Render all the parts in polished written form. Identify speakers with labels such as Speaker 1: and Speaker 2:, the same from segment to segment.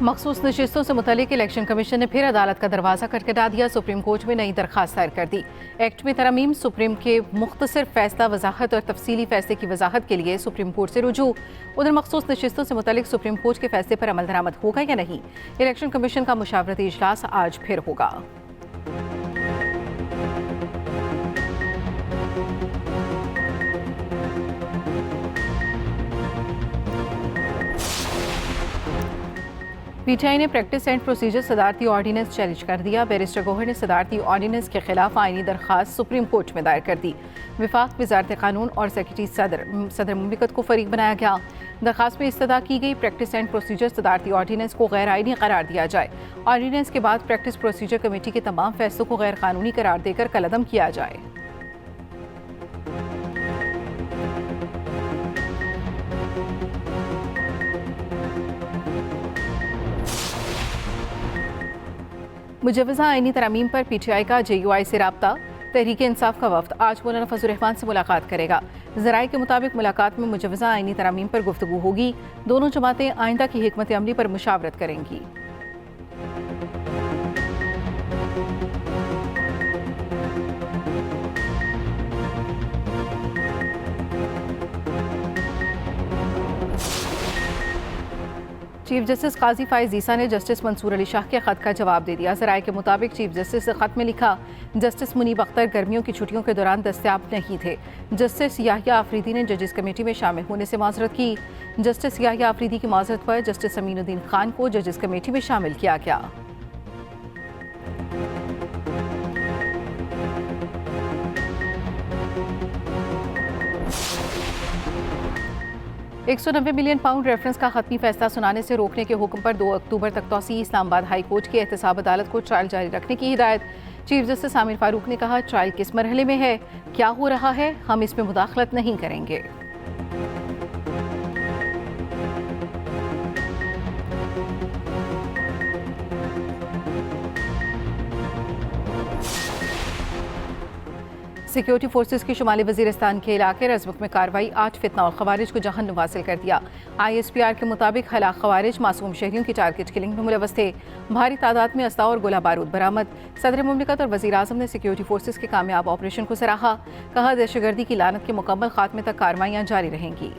Speaker 1: मखसूस नशिस्तों से मुतल्लिक election commission ने फिर अदालत का दरवाज़ा खटखटा दिया। सुप्रीम कोर्ट में नई दरखास्त दायर कर दी। एक्ट में तरमीम, सुप्रीम के मुख्तसर फैसला वजाहत और तफसीली फैसले की वजाहत के लिए सुप्रीम कोर्ट से रुजू। उधर मखसूस नशिस्तों से मुतल्लिक सुप्रीम कोर्ट के फैसले पर अमल दरामद होगा या नहीं, इलेक्शन कमीशन का मुशावरती इजलास आज फिर होगा। पीटीआई ने प्रैक्टिस एंड प्रोसीजर सदारती ऑर्डिनेंस चैलेंज कर दिया। बैरिस्टर गौहर ने सदारती ऑर्डिनेंस के खिलाफ आईनी दरखास्त सुप्रीम कोर्ट में दायर कर दी। विफाक वजारत कानून और सेक्रेटरी सदर मुमलिकत को फरीक बनाया गया। दरखास्त में इस्तदा की गई प्रैक्टिस एंड प्रोसीजर सदारती ऑर्डिनेंस को गैर आईनी करार दिया जाए। ऑर्डिनेंस के बाद प्रैक्टिस प्रोसीजर कमेटी के तमाम फैसलों को गैर कानूनी करार देकर कलअदम किया जाए। मुजवजा आईनी तरमीम पर पीटीआई का जेयूआई से राब्ता। तहरीक इंसाफ का वफ्द आज मौलाना फजल रहमान से मुलाकात करेगा। ज़राए के मुताबिक मुलाकात में मुजवजा आईनी तरमीम पर गुफ्तगू होगी। दोनों जमातें आइंदा की हिकमत अमली पर मुशावरत करेंगी। चीफ जस्टिस काजी फाइज ईसा ने जस्टिस मंसूर अली शाह के खत का जवाब दे दिया। ज़राए के मुताबिक चीफ जस्टिस ने खत में लिखा, जस्टिस मुनीब अख्तर गर्मियों की छुट्टियों के दौरान दस्तयाब नहीं थे। जस्टिस याहिया आफरीदी ने जजिस कमेटी में शामिल होने से माजरत की। जस्टिस याहिया आफरीदी की माजरत पर जस्टिस अमीनुद्दीन खान को जजिस कमेटी में शामिल किया गया। 190 मिलियन पाउंड रेफरेंस का खत्मी फैसला सुनाने से रोकने के हुक्म पर 2 अक्टूबर तक तौसी। इस्लामाबाद हाई कोर्ट की एहतसाब अदालत को ट्रायल जारी रखने की हिदायत। चीफ जस्टिस आमिर फारूक ने कहा, ट्रायल किस मरहले में है, क्या हो रहा है, हम इसमें मुदाखलत नहीं करेंगे। सिक्योरिटी फोर्सेस की शुमाली वजीरिस्तान के इलाके रज़मुक में कार्रवाई। 8 फितना और खवारिज को जहन्नुम वासिल कर दिया। ISPR के मुताबिक हलाक खवारिज मासूम शहरियों की टारगेट किलिंग में मुलव्वस थे। भारी तादाद में अस्ता और गोला बारूद बरामद। सदर मुमलिकत और वज़ीर आज़म ने सिक्योरिटी फोर्सेस के कामयाब ऑपरेशन को सराहा। कहा, दहशतगर्दी की लानत के मुकम्मल खात्मे तक कार्रवाइयाँ जारी रहेंगी।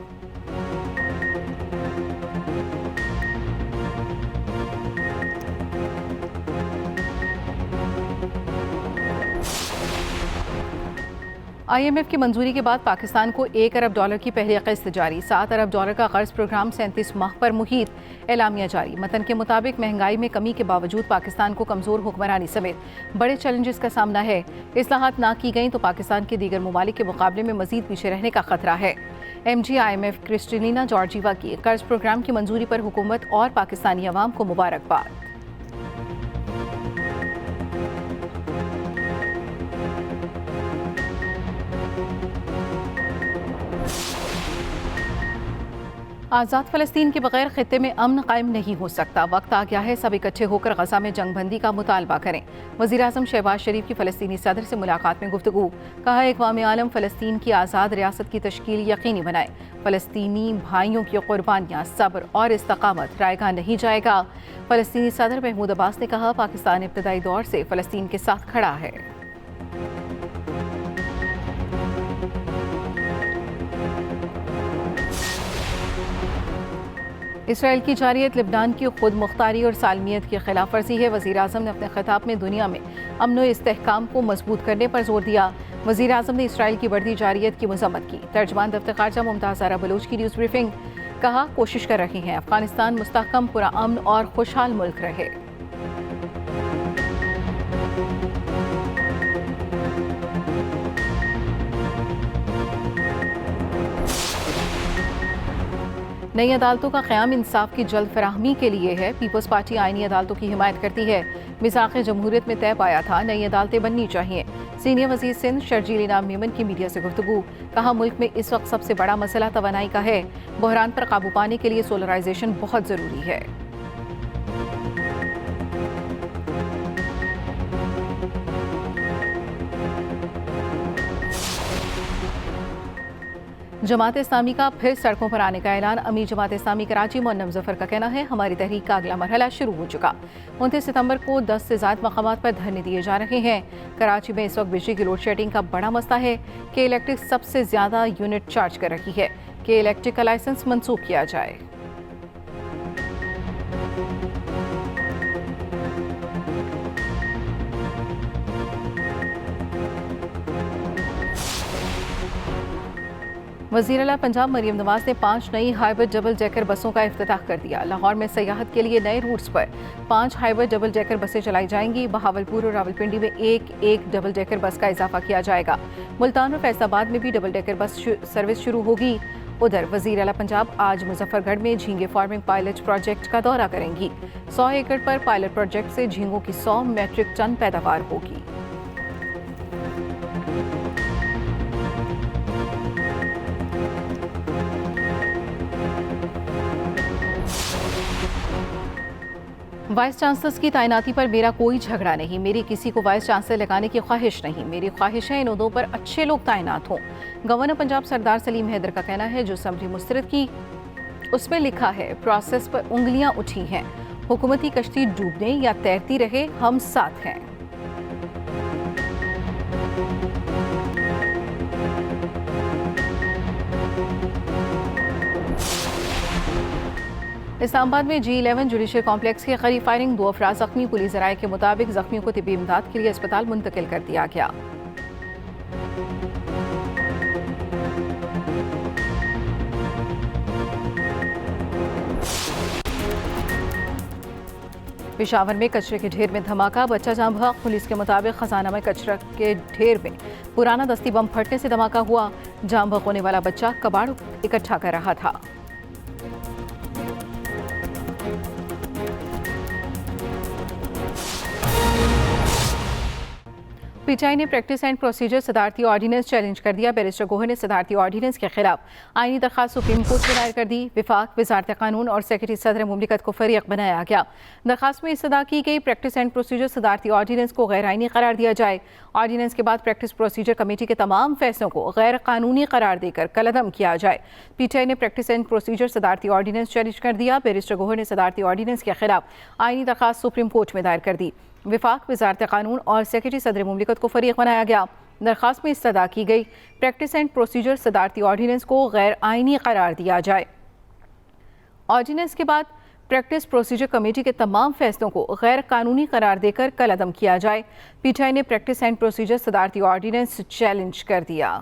Speaker 1: IMF की मंजूरी के बाद पाकिस्तान को $1 अरब की पहली किस्त जारी। $7 अरब का कर्ज प्रोग्राम 37 माह पर मुहित। एलामिया जारी। मतन के मुताबिक महंगाई में कमी के बावजूद पाकिस्तान को कमज़ोर हुक्मरानी समेत बड़े चैलेंजेस का सामना है। इस्लाहात ना की गई तो पाकिस्तान के दीगर ममालिक के मुकाबले में मजीद पीछे रहने का खतरा है। MG IMF क्रिस्टलिना जॉर्जीवा की कर्ज प्रोग्राम की मंजूरी पर हुकूमत और पाकिस्तानी अवाम को मुबारकबाद। आज़ाद फ़लस्तीन के बगैर खित्ते में अमन कायम नहीं हो सकता। वक्त आ गया है सब इकट्ठे होकर गजा में जंगबंदी का मुतालबा करें। वज़ीर आज़म शहबाज शरीफ की फ़लस्तीनी सदर से मुलाकात में गुफ्तगू। कहा, अक़वाम आलम फ़लस्तीन की आज़ाद रियासत की तश्कील यकीनी बनाए। फ़लस्तीनी भाइयों की कुर्बानियाँ, सब्र और इस्तकामत रायगा नहीं जाएगा। फ़लस्तीनी सदर महमूद अब्बास ने कहा, पाकिस्तान इब्तदाई दौर से फ़लस्तीन के साथ खड़ा है। इसराइल की जारियत लिबनान की खुद मुख्तारी और सालमियत की खिलाफ वर्जी है। वज़ीर आज़म ने अपने खिताब में दुनिया में अमन व इस्तेहकाम को मजबूत करने पर जोर दिया। वज़ीर आज़म ने इसराइल की बढ़ती जारियत की मज़म्मत की। तर्जमान दफ्तर ख़ारजा मुमताज़ ज़ारा बलोच की न्यूज़ ब्रीफिंग। कहा, कोशिश कर रही हैं अफगानिस्तान मुस्तहकम, पुरअमन और खुशहाल मुल्क रहे। नई अदालतों का क़याम इंसाफ की जल्द फराहमी के लिए है। पीपल्स पार्टी आईनी अदालतों की हिमायत करती है। मिसाक़ जमहूरियत में तय पाया था नई अदालतें बननी चाहिए। सीनियर वज़ीर सिंध शर्जील इनाम मेमन की मीडिया से गुफ्तगू। कहा, मुल्क में इस वक्त सबसे बड़ा मसला तवानाई का है। बहरान पर काबू पाने के लिए सोलराइजेशन बहुत ज़रूरी है। जमात इस्लामी का फिर सड़कों पर आने का ऐलान। अमीर जमात इस्लामी कराची मोहन्नम जफर का कहना है, हमारी तहरीक का अगला मरहला शुरू हो चुका। 29 सितंबर को 10 से ज्यादा मकामात पर धरने दिए जा रहे हैं। कराची में इस वक्त बिजली की लोड शेडिंग का बड़ा मसला है। के इलेक्ट्रिक सबसे ज्यादा यूनिट चार्ज कर रही है। के इलेक्ट्रिक का लाइसेंस मंसूख किया जाए। वज़ीर आला पंजाब मरियम नवाज ने 5 नई हाइब्रिड डबल डेकर बसों का इफ्तिताह कर दिया। लाहौर में सयाहत के लिए नए रूट्स पर 5 हाइब्रिड डबल डेकर बसें चलाई जाएंगी। बहावलपुर और रावलपिंडी में एक डबल डेकर बस का इजाफा किया जाएगा। मुल्तान और फैसलाबाद में भी डबल डेकर बस सर्विस शुरू होगी। उधर वज़ीर आला पंजाब आज मुजफ्फरगढ़ में झींगे फार्मिंग पायलट प्रोजेक्ट का दौरा करेंगी। 100 एकड़ पर पायलट प्रोजेक्ट से झींगों की 100 मेट्रिक टन पैदावार होगी। वाइस चांसलर्स की तैनाती पर मेरा कोई झगड़ा नहीं। मेरी किसी को वाइस चांसलर लगाने की ख्वाहिश नहीं। मेरी ख्वाहिश है इन ओहदों पर अच्छे लोग तैनात हों। गवर्नर पंजाब सरदार सलीम हैदर का कहना है, जो असम्बली मुस्तरद की उसमें लिखा है प्रोसेस पर उंगलियां उठी हैं। हुकूमती कश्ती डूबने या तैरती रहे, हम साथ हैं। इस्लामाबाद में G11 जुडिशल कॉम्प्लेक्स के करीब फायरिंग, 2 अफराद जख्मी। पुलिस ज़राए के मुताबिक जख्मियों को तिब्बी इमदाद के लिए अस्पताल मुंतकिल कर दिया गया। पेशावर में कचरे के ढेर में धमाका, बच्चा जान बहक। पुलिस के मुताबिक खजाना में कचरा के ढेर में पुराना दस्ती बम फटने से धमाका हुआ। जान बहक होने वाला बच्चा कबाड़ इकट्ठा कर रहा था। पीटीआई ने प्रैक्टिस एंड प्रोसीजर सदारती ऑर्डिनेंस चैलेंज कर दिया। बैरिस्टर गोहर ने सदारती ऑर्डिनेंस के खिलाफ आईनी दरखास्त सुप्रीम कोर्ट में दायर कर दी। विफाक, वजारत कानून और सेक्रेटरी सदर मुमलिकत को फरीक बनाया गया। दरखास्त में इस्तदा की गई प्रैक्टिस एंड प्रोसीजर सदारती ऑर्डिनेंस को गैर आईनी करार दिया जाए। ऑर्डिनेंस के बाद प्रैक्टिस प्रोसीजर कमेटी के तमाम फैसलों को गैर कानूनी करार देकर कलअदम किया जाए। पीटीआई ने प्रैक्टिस एंड प्रोसीजर सदारती ऑर्डिनेंस चैलेंज कर दिया। बैरिस्टर गोहर ने सदारती ऑर्डिनेंस के खिलाफ आईनी दरखास्त सुप्रीम कोर्ट में दायर कर दी। विफाक, वजारत कानून और सेक्रेटरी सदर मुमलिकत को फरीक बनाया गया। दरखास्त में इस्तदा की गई प्रैक्टिस एंड प्रोसीजर सदारती ऑर्डिनेंस को गैर आईनी करार दिया जाए। ऑर्डिनेंस के बाद प्रैक्टिस प्रोसीजर कमेटी के तमाम फैसलों को गैर कानूनी करार देकर कलअदम किया जाए। पीटीआई ने प्रैक्टिस एंड प्रोसीजर सदारती ऑर्डिनेंस चैलेंज कर दिया।